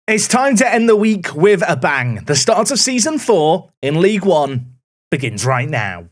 It's time to end the week with a bang. The start of Season 4 in League One begins right now.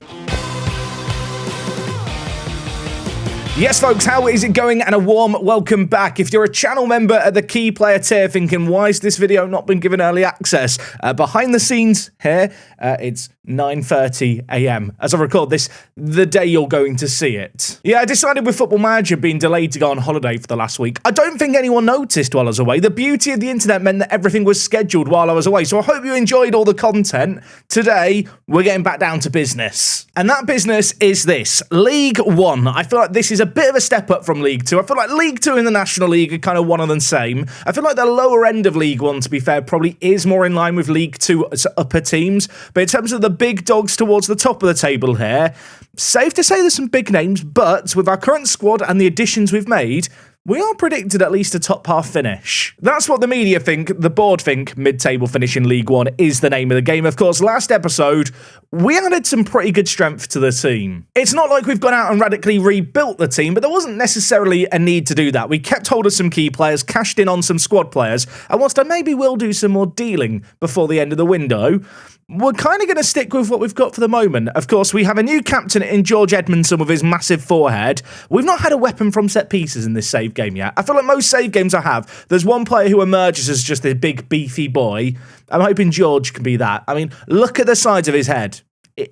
Yes, folks, how is it going? And a warm welcome back. If you're a channel member at the key player tier thinking, why has this video not been given early access? Behind the scenes here, it's 9:30 a.m. as I record this, the day you're going to see it. Yeah, I decided with Football Manager being delayed to go on holiday for the last week, I don't think anyone noticed while I was away. The beauty of the internet meant that everything was scheduled while I was away, so I hope you enjoyed all the content. Today, we're getting back down to business. And that business is this, League One. I feel like this is a bit of a step up from League Two. I feel like League Two and the National League are kind of one and the same. I feel like the lower end of League One, to be fair, probably is more in line with League Two's upper teams. But in terms of the big dogs towards the top of the table here, safe to say there's some big names, but with our current squad and the additions we've made, we are predicted at least a top half finish. That's what the media think, the board think mid-table finish in League One is the name of the game. Of course, last episode, we added some pretty good strength to the team. It's not like we've gone out and radically rebuilt the team, but there wasn't necessarily a need to do that. We kept hold of some key players, cashed in on some squad players, and whilst I maybe will do some more dealing before the end of the window, we're kind of going to stick with what we've got for the moment. Of course, we have a new captain in George Edmondson with his massive forehead. We've not had a weapon from set pieces in this save game yet. I feel like most save games I have, there's one player who emerges as just a big, beefy boy. I'm hoping George can be that. I mean, look at the sides of his head.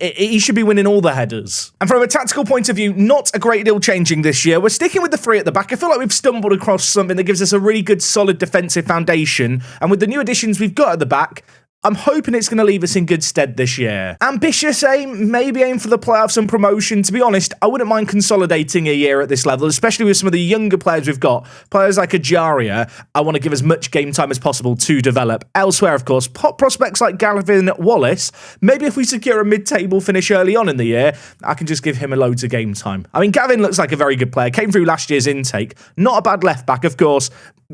He should be winning all the headers. And from a tactical point of view, not a great deal changing this year. We're sticking with the three at the back. I feel like we've stumbled across something that gives us a really good, solid defensive foundation. And with the new additions we've got at the back, I'm hoping it's going to leave us in good stead this year. Ambitious aim, maybe aim for the playoffs and promotion. To be honest, I wouldn't mind consolidating a year at this level, especially with some of the younger players we've got. Players like Ajaria, I want to give as much game time as possible to develop. Elsewhere, of course, pop prospects like Gavin Wallace, maybe if we secure a mid-table finish early on in the year, I can just give him a loads of game time. I mean, Gavin looks like a very good player, came through last year's intake. Not a bad left-back, of course,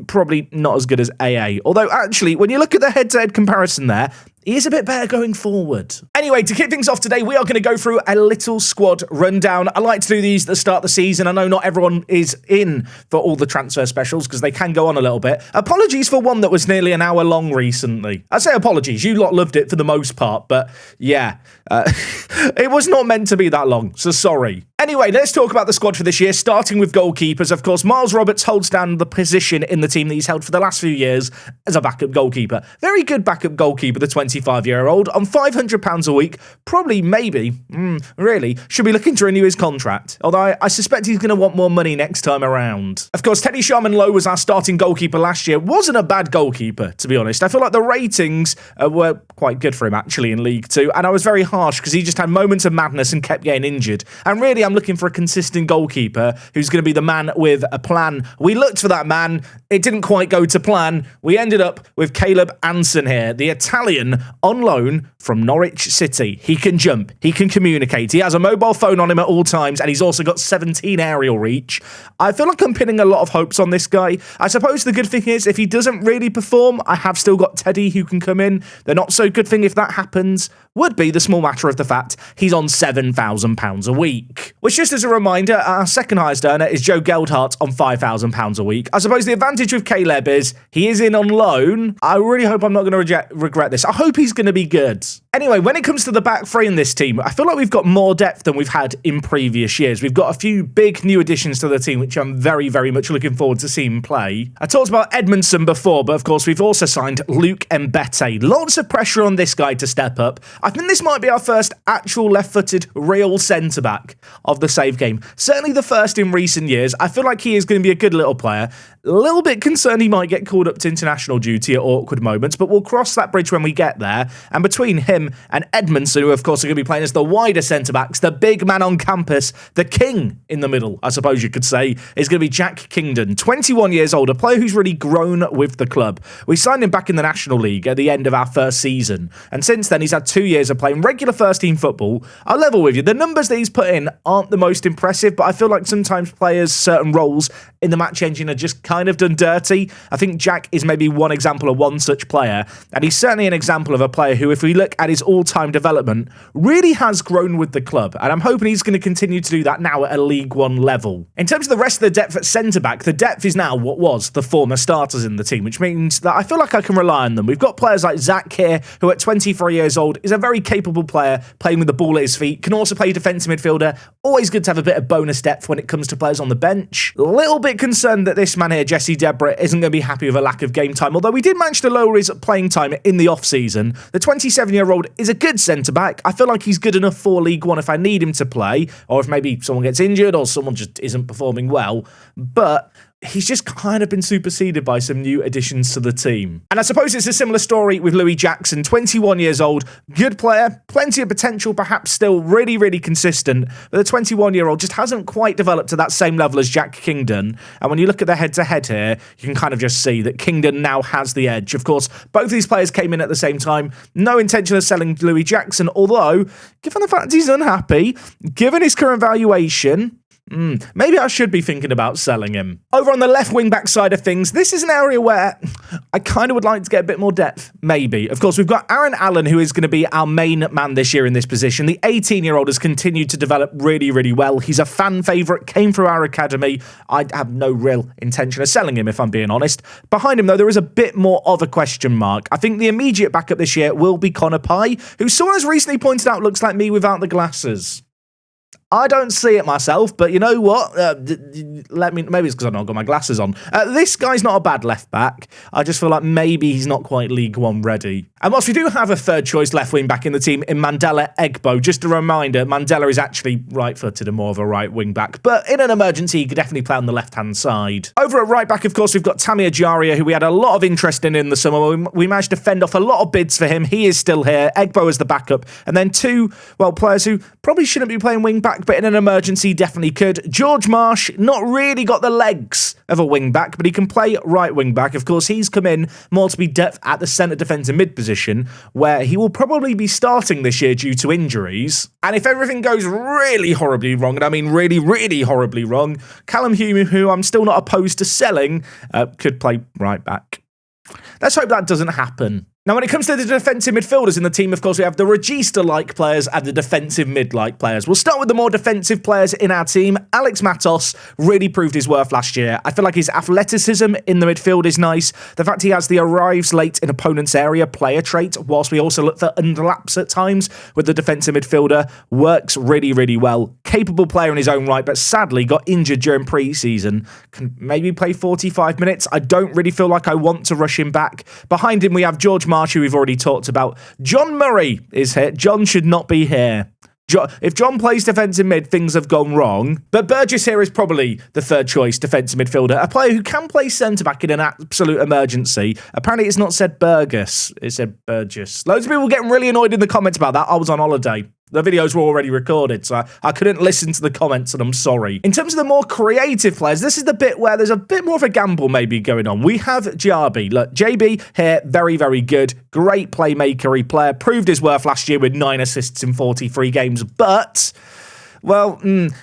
probably not as good as AA. Although, actually, when you look at the head-to-head comparison there, he is a bit better going forward. Anyway, to kick things off today, we are going to go through a little squad rundown. I like to do these at the start of the season. I know not everyone is in for all the transfer specials because they can go on a little bit. Apologies for one that was nearly an hour long recently. I say apologies. You lot loved it for the most part, but yeah, it was not meant to be that long, so sorry. Anyway, let's talk about the squad for this year, starting with goalkeepers. Of course, Miles Roberts holds down the position in the team that he's held for the last few years as a backup goalkeeper. Very good backup goalkeeper, the 25-year-old, on £500 a week, probably, maybe, really, should be looking to renew his contract. Although I suspect he's going to want more money next time around. Of course, Teddy Sharman-Lowe was our starting goalkeeper last year. Wasn't a bad goalkeeper, to be honest. I feel like the ratings were quite good for him, actually, in League Two, and I was very harsh because he just had moments of madness and kept getting injured. And really, I'm looking for a consistent goalkeeper who's going to be the man with a plan. We looked for that man. It didn't quite go to plan. We ended up with Caleb Anson here, the Italian on loan from Norwich City. He can jump. He can communicate. He has a mobile phone on him at all times, and he's also got 17 aerial reach. I feel like I'm pinning a lot of hopes on this guy. I suppose the good thing is, if he doesn't really perform, I have still got Teddy who can come in. The not so good thing, if that happens, would be the small matter of the fact he's on £7,000 a week. Which, just as a reminder, our second highest earner is Joe Geldhart on £5,000 a week. I suppose the advantage with Caleb is he is in on loan. I really hope I'm not going to regret this. I hope he's going to be good. Anyway, when it comes to the back three in this team, I feel like we've got more depth than we've had in previous years. We've got a few big new additions to the team, which I'm very, very much looking forward to seeing play. I talked about Edmondson before, but of course we've also signed Luke Mbete. Lots of pressure on this guy to step up. I think this might be our first actual left-footed real centre-back of the save game. Certainly the first in recent years. I feel like he is going to be a good little player. A little bit concerned he might get called up to international duty at awkward moments, but we'll cross that bridge when we get there. And between him and Edmondson, who of course are going to be playing as the wider centre-backs, the big man on campus, the king in the middle, I suppose you could say, is going to be Jack Kingdon, 21 years old, a player who's really grown with the club. We signed him back in the National League at the end of our first season, and since then he's had 2 years of playing regular first-team football. I'll level with you, the numbers that he's put in aren't the most impressive, but I feel like sometimes players, certain roles in the match engine are just kind of done dirty. I think Jack is maybe one example of one such player, and he's certainly an example of a player who, if we look at his all-time development, really has grown with the club, and I'm hoping he's going to continue to do that now at a League One level. In terms of the rest of the depth at centre-back, the depth is now what was the former starters in the team, which means that I feel like I can rely on them. We've got players like Zach here, who at 23 years old is a very capable player, playing with the ball at his feet, can also play defensive midfielder. Always good to have a bit of bonus depth when it comes to players on the bench. A little bit concerned that this man here, Jesse Deborah, isn't going to be happy with a lack of game time, although we did manage to lower his playing time in the off-season. The 27-year-old is a good centre-back. I feel like he's good enough for League One if I need him to play, or if maybe someone gets injured or someone just isn't performing well. But he's just kind of been superseded by some new additions to the team. And I suppose it's a similar story with Louis Jackson, 21 years old, good player, plenty of potential, perhaps still really, really consistent, but the 21-year-old just hasn't quite developed to that same level as Jack Kingdon. And when you look at the head-to-head here, you can kind of just see that Kingdon now has the edge. Of course, both of these players came in at the same time. No intention of selling Louis Jackson, although, given the fact he's unhappy, given his current valuation, maybe I should be thinking about selling him. Over on the left wing-back side of things, this is an area where I kind of would like to get a bit more depth, maybe. Of course, we've got Aaron Allen, who is going to be our main man this year in this position. The 18-year-old has continued to develop really, really well. He's a fan favourite, came through our academy. I have no real intention of selling him, if I'm being honest. Behind him, though, there is a bit more of a question mark. I think the immediate backup this year will be Connor Pye, who someone has recently pointed out looks like me without the glasses. I don't see it myself, but you know what? Maybe it's because I've not got my glasses on. This guy's not a bad left back. I just feel like maybe he's not quite League One ready. And whilst we do have a third choice left wing back in the team in Mandela Egbo, just a reminder, Mandela is actually right-footed and more of a right wing back, but in an emergency, he could definitely play on the left-hand side. Over at right back, of course, we've got Tammy Ajaria, who we had a lot of interest in the summer. We managed to fend off a lot of bids for him. He is still here. Egbo as the backup. And then two, players who probably shouldn't be playing wing back, but in an emergency definitely could. George Marsh, not really got the legs of a wing back, but he can play right wing back. Of course, he's come in more to be depth at the centre defensive mid position, where he will probably be starting this year due to injuries. And if everything goes really horribly wrong, and I mean really, really horribly wrong, Callum Hume, who I'm still not opposed to selling, could play right back. Let's hope that doesn't happen. Now, when it comes to the defensive midfielders in the team, of course, we have the Regista-like players and the defensive mid-like players. We'll start with the more defensive players in our team. Alex Matos really proved his worth last year. I feel like his athleticism in the midfield is nice. The fact he has the arrives late in opponent's area player trait, whilst we also look for underlaps at times with the defensive midfielder, works really, really well. Capable player in his own right, but sadly got injured during pre-season. Can maybe play 45 minutes. I don't really feel like I want to rush him back. Behind him, we have George Marsh, who we've already talked about. John Murray is here. John should not be here. If John plays defensive mid, things have gone wrong. But Burgess here is probably the third choice defensive midfielder, a player who can play centre-back in an absolute emergency. Apparently it's not said Burgess, it said Burgess. Loads of people getting really annoyed in the comments about that. I was on holiday. The videos were already recorded, so I couldn't listen to the comments, and I'm sorry. In terms of the more creative players, this is the bit where there's a bit more of a gamble maybe going on. We have Jarby. Look, JB here, very, very good. Great playmaker-y player. Proved his worth last year with 9 assists in 43 games, but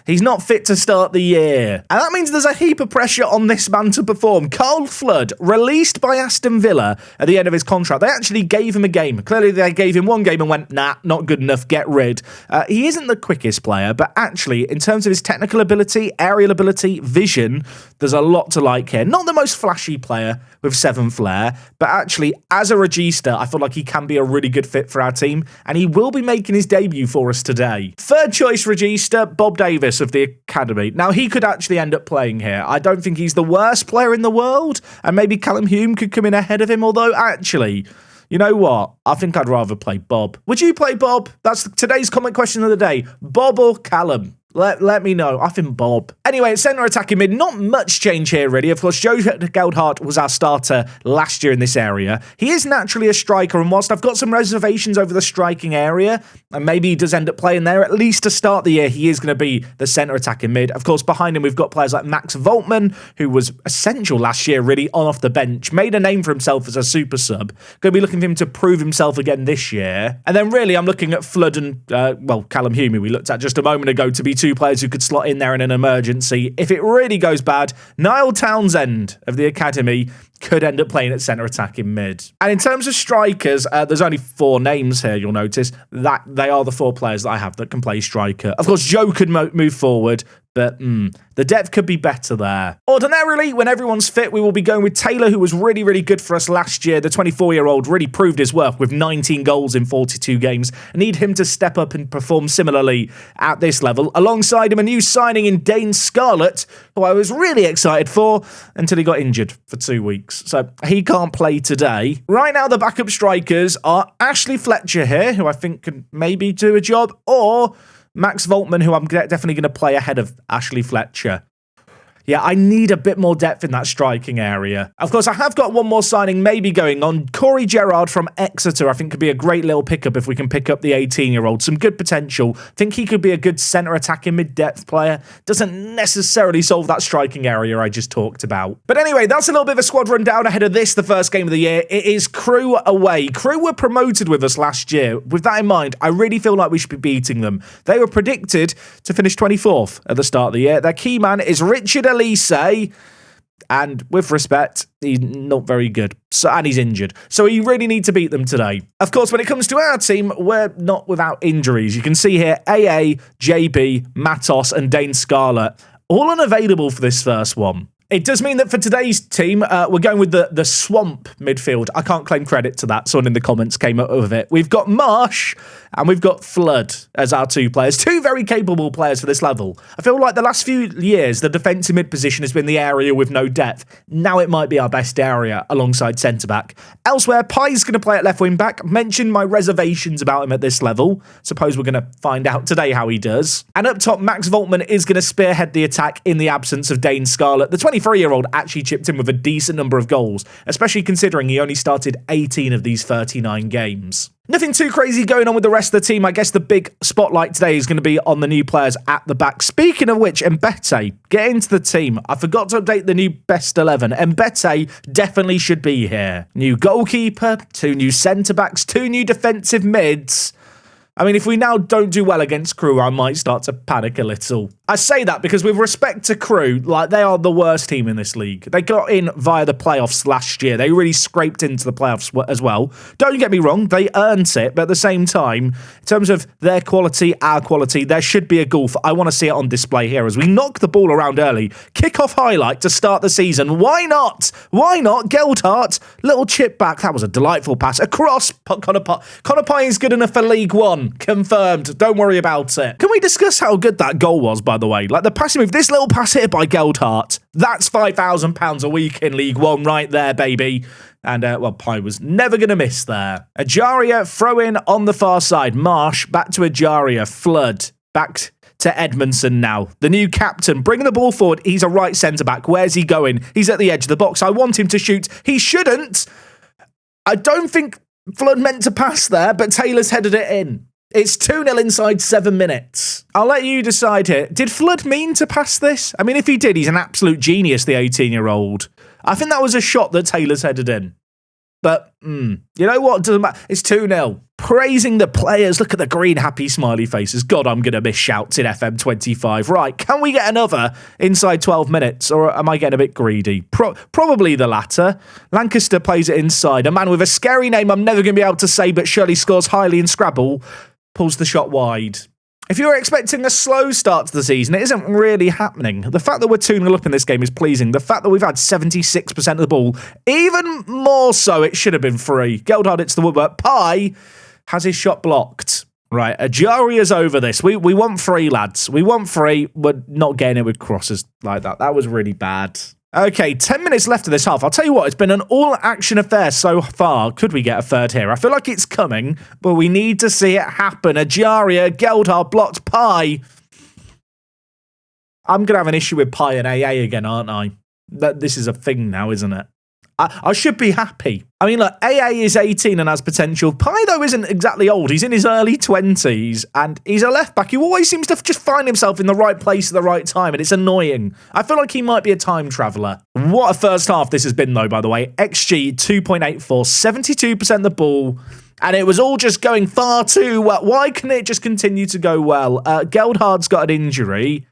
he's not fit to start the year. And that means there's a heap of pressure on this man to perform. Carl Flood, released by Aston Villa at the end of his contract. They actually gave him a game. Clearly, they gave him one game and went, nah, not good enough, get rid. He isn't the quickest player, but actually, in terms of his technical ability, aerial ability, vision, there's a lot to like here. Not the most flashy player with 7 flair, but actually, as a regista, I feel like he can be a really good fit for our team, and he will be making his debut for us today. Third choice regista, Bob Davis of the Academy. Now, he could actually end up playing here. I don't think he's the worst player in the world, and maybe Callum Hume could come in ahead of him, although actually, you know what? I think I'd rather play Bob. Would you play Bob? That's today's comment question of the day. Bob or Callum? Let me know. I think Bob. Anyway, centre attacking mid, not much change here, really. Of course, Joe Geldhart was our starter last year in this area. He is naturally a striker, and whilst I've got some reservations over the striking area, and maybe he does end up playing there, at least to start the year, he is going to be the centre attacking mid. Of course, behind him, we've got players like Max Voltman, who was essential last year, really, on off the bench. Made a name for himself as a super sub. Going to be looking for him to prove himself again this year. And then, really, I'm looking at Flood and, Callum Hume, who we looked at just a moment ago, to be two players who could slot in there in an emergency. If it really goes bad, Niall Townsend of the academy could end up playing at centre attack in mid. And in terms of strikers, there's only 4 names here, you'll notice. That they are the 4 players that I have that can play striker. Of course, Joe could move forward, but the depth could be better there. Ordinarily, when everyone's fit, we will be going with Taylor, who was really, really good for us last year. The 24-year-old really proved his worth with 19 goals in 42 games. I need him to step up and perform similarly at this level. Alongside him, a new signing in Dane Scarlett, who I was really excited for until he got injured for 2 weeks. So he can't play today. Right now, the backup strikers are Ashley Fletcher here, who I think can maybe do a job, or Max Voltman, who I'm definitely going to play ahead of Ashley Fletcher. Yeah, I need a bit more depth in that striking area. Of course, I have got one more signing maybe going on. Corey Gerrard from Exeter, I think, could be a great little pickup if we can pick up the 18-year-old. Some good potential. I think he could be a good centre attacking mid-depth player. Doesn't necessarily solve that striking area I just talked about. But anyway, that's a little bit of a squad rundown ahead of this, the first game of the year. It is Crewe away. Crewe were promoted with us last year. With that in mind, I really feel like we should be beating them. They were predicted to finish 24th at the start of the year. Their key man is Richard Elise, and with respect, he's not very good. And he's injured. So you really need to beat them today. Of course, when it comes to our team, we're not without injuries. You can see here, AA, JB, Matos, and Dane Scarlett, all unavailable for this first one. It does mean that for today's team, we're going with the swamp midfield. I can't claim credit to that. Someone in the comments came up with it. We've got Marsh and we've got Flood as our 2 players. 2 very capable players for this level. I feel like the last few years, the defensive mid position has been the area with no depth. Now it might be our best area alongside centre-back. Elsewhere, Pye's going to play at left wing-back. Mentioned my reservations about him at this level. Suppose we're going to find out today how he does. And up top, Max Voltman is going to spearhead the attack in the absence of Dane Scarlett. The 23-year-old actually chipped in with a decent number of goals, especially considering he only started 18 of these 39 games. Nothing too crazy going on with the rest of the team. I guess the big spotlight today is going to be on the new players at the back. Speaking of which, Mbete, get into the team. I forgot to update the new best 11. Mbete definitely should be here. New goalkeeper, 2 new centre-backs, 2 new defensive mids. I mean, if we now don't do well against Crewe, I might start to panic a little. I say that because with respect to Crewe, like, they are the worst team in this league. They got in via the playoffs last year. They really scraped into the playoffs as well. Don't get me wrong, they earned it, but at the same time, in terms of their quality, our quality, there should be a goal. I want to see it on display here as we knock the ball around early. Kickoff highlight to start the season. Why not? Why not? Geldhart, little chip back. That was a delightful pass. Across. Connor Pye is good enough for League One. Confirmed. Don't worry about it. Can we discuss how good that goal was, by the way? Like, the passing move, this little pass here by Geldhart, that's £5,000 a week in League One right there, baby. And, well, Pye was never going to miss there. Ajaria throw in on the far side. Marsh back to Ajaria. Flood back to Edmondson now. The new captain, bringing the ball forward. He's a right centre-back. Where's he going? He's at the edge of the box. I want him to shoot. He shouldn't. I don't think Flood meant to pass there, but Taylor's headed it in. It's 2-0 inside 7 minutes. I'll let you decide here. Did Flood mean to pass this? I mean, if he did, he's an absolute genius, the 18-year-old. I think that was a shot that Taylor's headed in. But, you know what? Doesn't matter. It's 2-0. Praising the players. Look at the green, happy, smiley faces. God, I'm going to miss shouts in FM25. Right, can we get another inside 12 minutes? Or am I getting a bit greedy? Probably the latter. Lancaster plays it inside. A man with a scary name I'm never going to be able to say, but surely scores highly in Scrabble. Pulls the shot wide. If you were expecting a slow start to the season, it isn't really happening. The fact that we're 2-0 up in this game is pleasing. The fact that we've had 76% of the ball, even more so, it should have been free. Geldhard hits the woodwork. Pye has his shot blocked. Right, Ajaria's over this. We want free, lads. We want free. We're not getting it with crosses like that. That was really bad. Okay, 10 minutes left of this half. I'll tell you what, it's been an all-action affair so far. Could we get a third here? I feel like it's coming, but we need to see it happen. Ajaria, Geldhard blocked Pye. I'm going to have an issue with Pye and AA again, aren't I? This is a thing now, isn't it? I should be happy. I mean, look, AA is 18 and has potential. Pye, though, isn't exactly old. He's in his early 20s, and he's a left-back who always seems to just find himself in the right place at the right time, and it's annoying. I feel like he might be a time traveller. What a first half this has been, though, by the way. XG 2.84, 72% of the ball. And it was all just going far too well. Why can it just continue to go well? Geldhard's got an injury.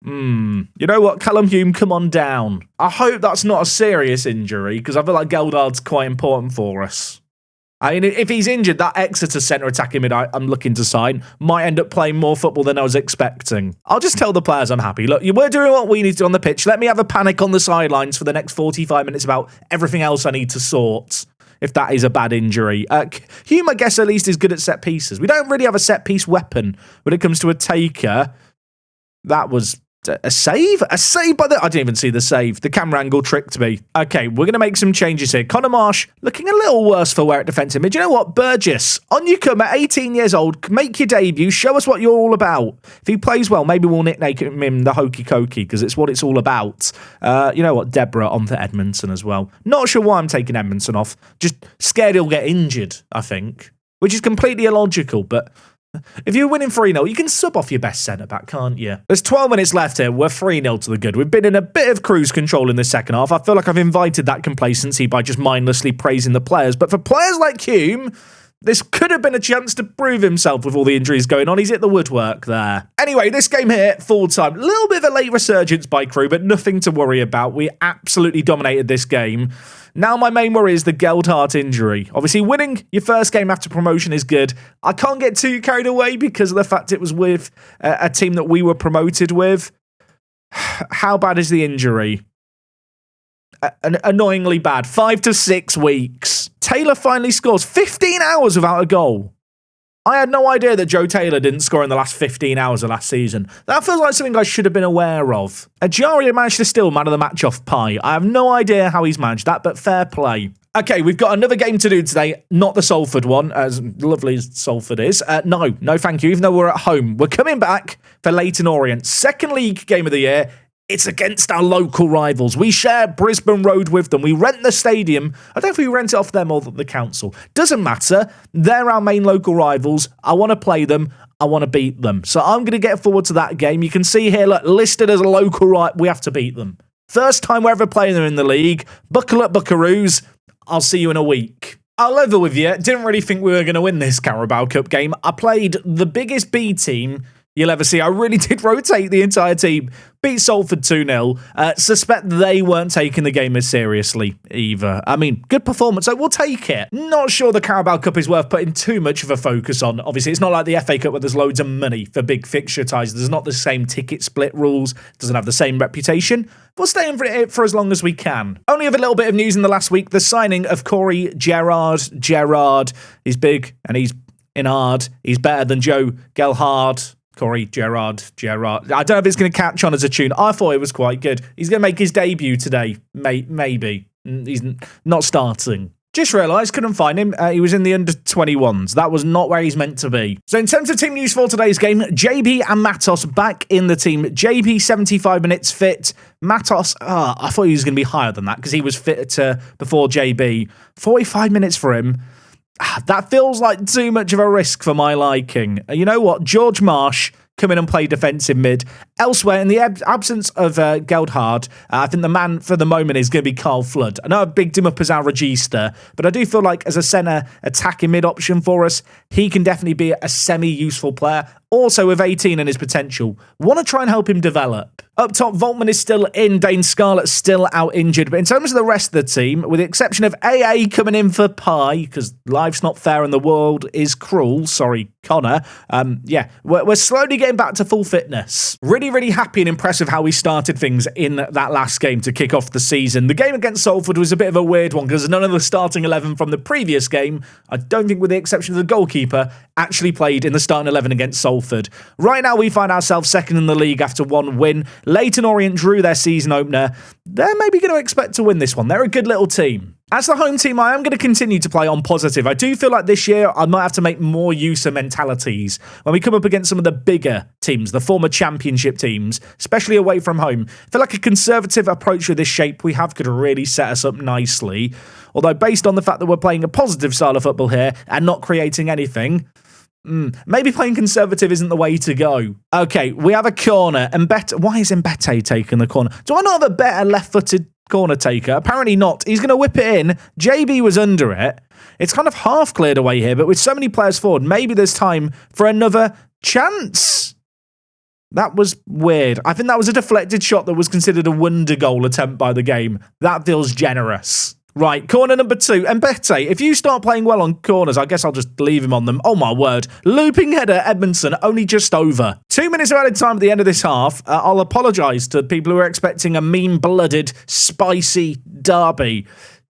You know what, Callum Hume, come on down. I hope that's not a serious injury, because I feel like Geldhard's quite important for us. I mean, if he's injured, that Exeter centre attacking mid I'm looking to sign might end up playing more football than I was expecting. I'll just tell the players I'm happy. Look, we're doing what we need to do on the pitch. Let me have a panic on the sidelines for the next 45 minutes about everything else I need to sort, if that is a bad injury. Hume, I guess, at least is good at set pieces. We don't really have a set piece weapon when it comes to a taker. That was a save? A save by the... I didn't even see the save. The camera angle tricked me. Okay, we're going to make some changes here. Connor Marsh looking a little worse for wear at defensive mid. You know what? Burgess, on you come at 18 years old. Make your debut. Show us what you're all about. If he plays well, maybe we'll nickname him the Hokey Cokey, because it's what it's all about. You know what? Deborah on for Edmondson as well. Not sure why I'm taking Edmondson off. Just scared he'll get injured, I think. Which is completely illogical, but... if you're winning 3-0, you can sub off your best centre-back, can't you? There's 12 minutes left here. We're 3-0 to the good. We've been in a bit of cruise control in the second half. I feel like I've invited that complacency by just mindlessly praising the players. But for players like Hume, this could have been a chance to prove himself with all the injuries going on. He's hit the woodwork there. Anyway, this game here, full time. A little bit of a late resurgence by Crewe, but nothing to worry about. We absolutely dominated this game. Now my main worry is the Geldhard injury. Obviously, winning your first game after promotion is good. I can't get too carried away because of the fact it was with a team that we were promoted with. How bad is the injury? Annoyingly bad. 5 to 6 weeks. Taylor finally scores 15 hours without a goal. I had no idea that Joe Taylor didn't score in the last 15 hours of last season. That feels like something I should have been aware of. Ajaria managed to steal man of the match off Pi. I have no idea how he's managed that, but fair play. Okay, we've got another game to do today, not the Salford one, as lovely as Salford is. No thank you, even though we're at home. We're coming back for Leyton Orient. Second league game of the year. It's against our local rivals. We share Brisbane Road with them. We rent the stadium. I don't know if we rent it off them or the council. Doesn't matter. They're our main local rivals. I want to play them. I want to beat them. So I'm going to get forward to that game. You can see here, look, listed as a local rival. We have to beat them. First time we're ever playing them in the league. Buckle up, Buckaroos. I'll see you in a week. I'll level with you. Didn't really think we were going to win this Carabao Cup game. I played the biggest B team you'll ever see. I really did rotate the entire team. Beat Salford 2-0. Suspect they weren't taking the game as seriously either. I mean, good performance, so we'll take it. Not sure the Carabao Cup is worth putting too much of a focus on. Obviously, it's not like the FA Cup where there's loads of money for big fixture ties. There's not the same ticket split rules. Doesn't have the same reputation. We'll stay in for it for as long as we can. Only have a little bit of news in the last week. The signing of Corey Gerrard. He's big and he's in hard. He's better than Joe Gelhard. Corey Gerrard. I don't know if it's going to catch on as a tune. I thought it was quite good. He's going to make his debut today. Maybe. He's not starting. Just realised, couldn't find him. He was in the under-21s. That was not where he's meant to be. So in terms of team news for today's game, JB and Matos back in the team. JB 75 minutes fit. Matos, I thought he was going to be higher than that because he was fit before JB. 45 minutes for him. That feels like too much of a risk for my liking. You know what? George Marsh come in and play defensive mid. Elsewhere, in the absence of Geldhard, I think the man for the moment is going to be Carl Flood. I know I've bigged him up as our regista, but I do feel like as a centre attacking mid option for us, he can definitely be a semi-useful player. Also with 18 and his potential. Want to try and help him develop. Up top, Voltman is still in. Dane Scarlett's still out injured. But in terms of the rest of the team, with the exception of AA coming in for Pi, because life's not fair and the world is cruel. Sorry, Connor. We're slowly getting back to full fitness. Really happy and impressive how we started things in that last game to kick off the season. The game against Salford was a bit of a weird one because none of the starting 11 from the previous game, I don't think with the exception of the goalkeeper, actually played in the starting 11 against Salford. Right now we find ourselves second in the league after one win. Leyton Orient drew their season opener. They're maybe going to expect to win this one. They're a good little team. As the home team, I am going to continue to play on positive. I do feel like this year I might have to make more use of mentalities. When we come up against some of the bigger teams, the former championship teams, especially away from home, I feel like a conservative approach with this shape we have could really set us up nicely. Although based on the fact that we're playing a positive style of football here and not creating anything, maybe playing conservative isn't the way to go. Okay, we have a corner. Why is Mbete taking the corner? Do I not have a better left-footed corner taker. Apparently not. He's going to whip it in. JB was under it. It's kind of half cleared away here, but with so many players forward, maybe there's time for another chance. That was weird. I think that was a deflected shot that was considered a wonder goal attempt by the game. That feels generous. Right, corner number 2. Mbete, if you start playing well on corners, I guess I'll just leave him on them. Oh, my word. Looping header, Edmondson, only just over. 2 minutes of added time at the end of this half. I'll apologise to people who are expecting a mean-blooded, spicy derby.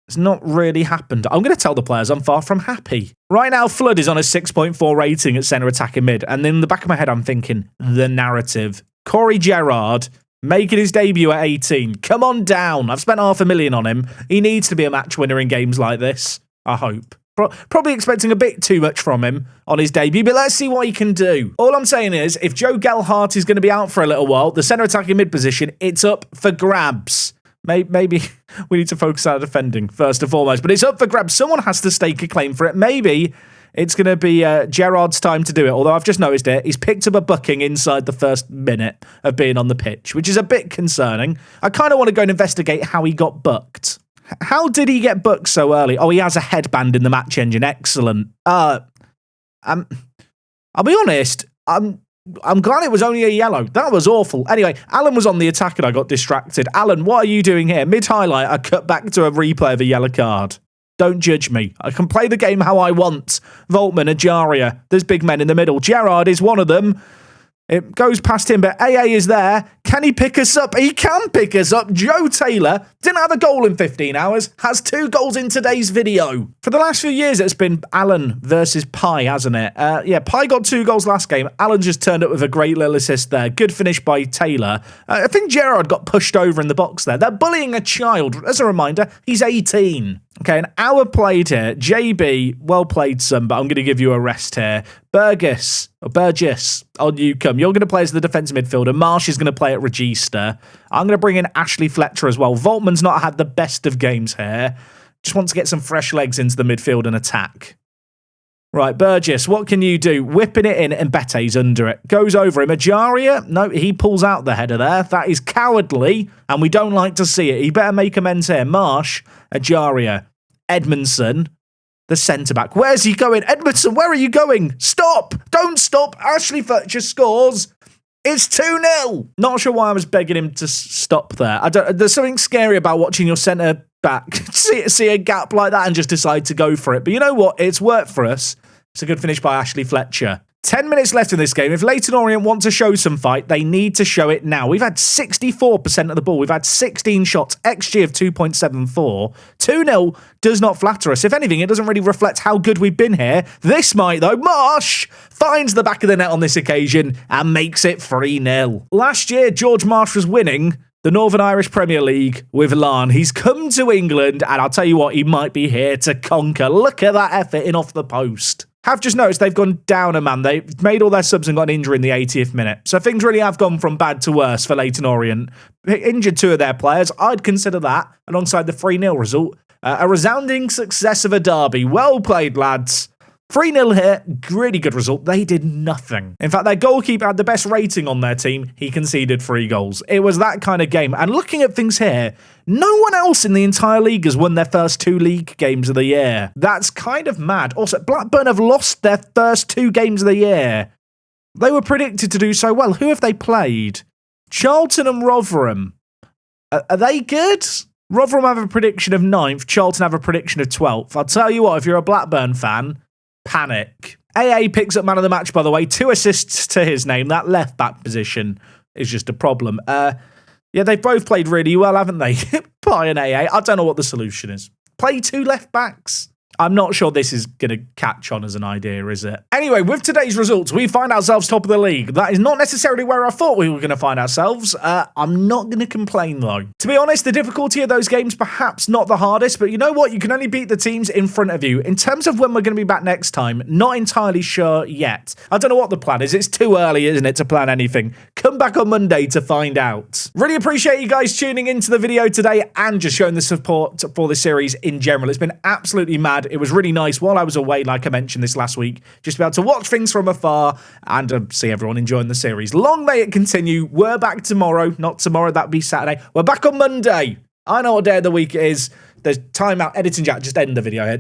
It's not really happened. I'm going to tell the players I'm far from happy. Right now, Flood is on a 6.4 rating at centre attacking mid. And in the back of my head, I'm thinking, the narrative. Corey Gerrard making his debut at 18. Come on down. I've spent $500,000 on him. He needs to be a match winner in games like this. I hope. Probably expecting a bit too much from him on his debut, but let's see what he can do. All I'm saying is, if Joe Gelhardt is going to be out for a little while, the centre attacking mid position, it's up for grabs. Maybe we need to focus on defending first and foremost, but it's up for grabs. Someone has to stake a claim for it. Maybe it's going to be Gerrard's time to do it, although I've just noticed it. He's picked up a booking inside the first minute of being on the pitch, which is a bit concerning. I kind of want to go and investigate how he got booked. How did he get booked so early? Oh, he has a headband in the match engine. Excellent. I'll be honest, I'm glad it was only a yellow. That was awful. Anyway, Alan was on the attack and I got distracted. Alan, what are you doing here? Mid-highlight, I cut back to a replay of a yellow card. Don't judge me. I can play the game how I want. Voltman, Ajaria. There's big men in the middle. Gerrard is one of them. It goes past him, but AA is there. Can he pick us up? He can pick us up. Joe Taylor didn't have a goal in 15 hours, has 2 goals in today's video. For the last few years, it's been Alan versus Pi, hasn't it? Yeah, Pi got 2 goals last game. Alan just turned up with a great little assist there. Good finish by Taylor. I think Gerrard got pushed over in the box there. They're bullying a child. As a reminder, he's 18. Okay, an hour played here. JB, well played, son, but I'm going to give you a rest here. Burgess, on you come. You're going to play as the defensive midfielder. Marsh is going to play at Regista. I'm going to bring in Ashley Fletcher as well. Voltman's not had the best of games here. Just want to get some fresh legs into the midfield and attack. Right, Burgess, what can you do? Whipping it in, and Bete's under it. Goes over him. Ajaria, no, he pulls out the header there. That is cowardly, and we don't like to see it. He better make amends here. Marsh, Ajaria, Edmondson, the centre-back. Where's he going? Edmondson, where are you going? Stop! Don't stop! Ashley Fletcher scores. It's 2-0. Not sure why I was begging him to stop there. There's something scary about watching your centre-back see a gap like that and just decide to go for it. But you know what? It's worked for us. It's a good finish by Ashley Fletcher. 10 minutes left in this game. If Leyton Orient want to show some fight, they need to show it now. We've had 64% of the ball. We've had 16 shots, XG of 2.74. 2-0 does not flatter us. If anything, it doesn't really reflect how good we've been here. This might, though. Marsh finds the back of the net on this occasion and makes it 3-0. Last year, George Marsh was winning the Northern Irish Premier League with Larne. He's come to England, and I'll tell you what, he might be here to conquer. Look at that effort in off the post. Have just noticed they've gone down a man. They've made all their subs and got an injury in the 80th minute. So things really have gone from bad to worse for Leyton Orient. Injured 2 of their players. I'd consider that, alongside the 3-0 result, a resounding success of a derby. Well played, lads. 3-0 here, really good result. They did nothing. In fact, their goalkeeper had the best rating on their team. He conceded 3 goals. It was that kind of game. And looking at things here, no one else in the entire league has won their first 2 league games of the year. That's kind of mad. Also, Blackburn have lost their first 2 games of the year. They were predicted to do so well. Who have they played? Charlton and Rotherham. Are they good? Rotherham have a prediction of 9th. Charlton have a prediction of 12th. I'll tell you what, if you're a Blackburn fan, panic. AA picks up man of the match, by the way. 2 assists to his name. That left-back position is just a problem. Yeah, they've both played really well, haven't they? Pi and AA. I don't know what the solution is. Play 2 left-backs. I'm not sure this is going to catch on as an idea, is it? Anyway, with today's results, we find ourselves top of the league. That is not necessarily where I thought we were going to find ourselves. I'm not going to complain, though. To be honest, the difficulty of those games, perhaps not the hardest, but you know what? You can only beat the teams in front of you. In terms of when we're going to be back next time, not entirely sure yet. I don't know what the plan is. It's too early, isn't it, to plan anything? Come back on Monday to find out. Really appreciate you guys tuning into the video today and just showing the support for the series in general. It's been absolutely mad. It was really nice while I was away, like I mentioned this last week, just be able to watch things from afar and see everyone enjoying the series. Long may it continue. We're back tomorrow. Not tomorrow, that'd be Saturday. We're back on Monday. I know what day of the week it is. There's timeout editing chat. Just end the video here.